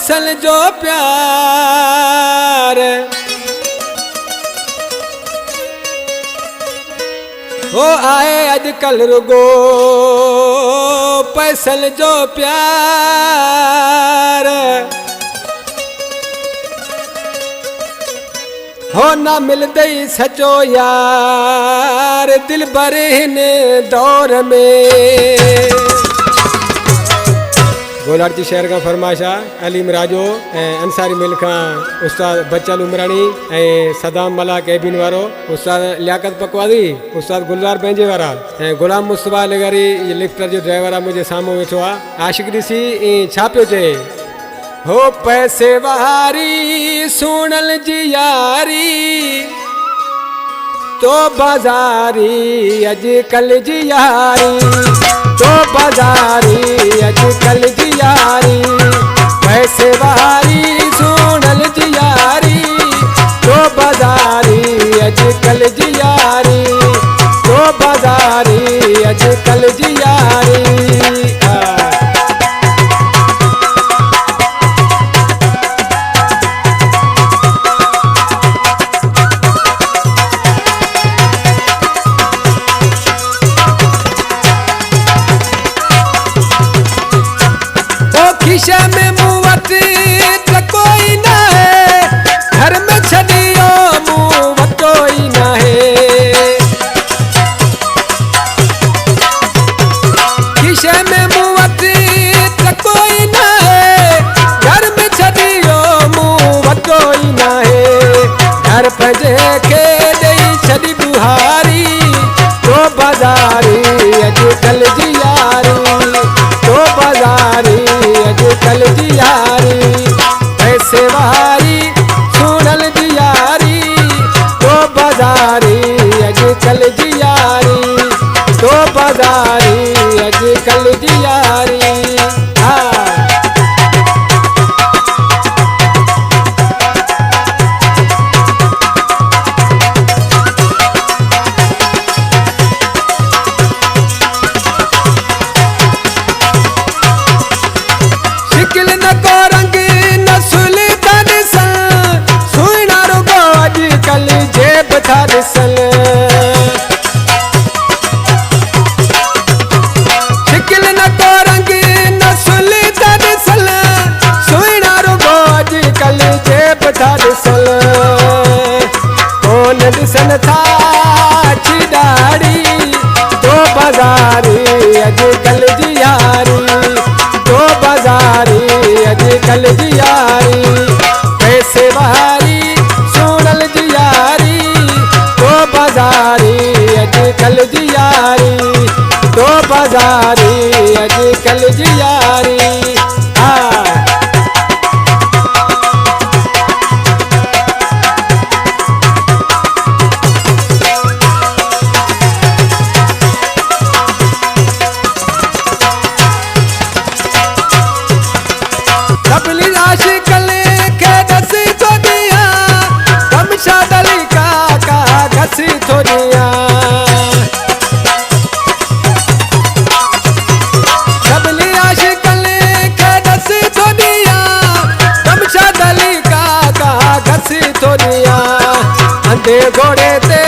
पैसल जो प्यार हो आए अजकल रुगो पैसल जो प्यार हो ना मिलते सचो यार दिल भरे हिन दौर में। गोलारती शहर का फरमाशा अलीम राजो अंसारी मिल का उस्ताद बच्चल उमरानी सदाम मला कैबिन वारो उस्ताद लियाकत पकवादी उस्ताद गुलजार बेंजे वारा गुलाम मुस्तफा लगारी ये लिफ्टर जो ड्राइवर आहे मुझे सामू वेठो आहे आशिक ॾिसी छा पियो चए हो पैसे वारी सुनल जी यारी तो बाजारी अजकल जी यारी तो बाजारी अजकल जी यारी पैसे वारी सुनल जी यारी तो बाजारी अजकल जी यारी तो बाजारी अजकल जी यारी। खिशे में मुवत कोई ना है घर में छड़ियो मुवत कोई ना है खिशे में मुवत कोई ना है घर में छड़ियो मुवत कोई ना है घर पंजे के दई छड़ी बुहारी तो बाजारी अजकल जी यारी तो बाजारी अजकल जी यारी पैसे वारी सुनल जी यारी तो बाजारी अजकल जी यारी तो बाजारी अजकल जी यारी। शिकिल न को रंग नस्ल दरसल सुना रुगो अजकल जेब था ॾिसल कोन ॾिसन था दाड़ी तो बाज़ारी अजकल जी यारी तो बाज़ारी अजकल जी यारी पैसे वारी सुनल जी यारी तो बाजारी अजकल जी यारी तो बाजारी अजकल जी यारी। सबली आशिकल के दसी तो दिया कमशा दली का घसी थोड़िया सबली आशिकल के दसी थोड़िया कमशा दली का घसी थोड़िया अंधे घोड़े ते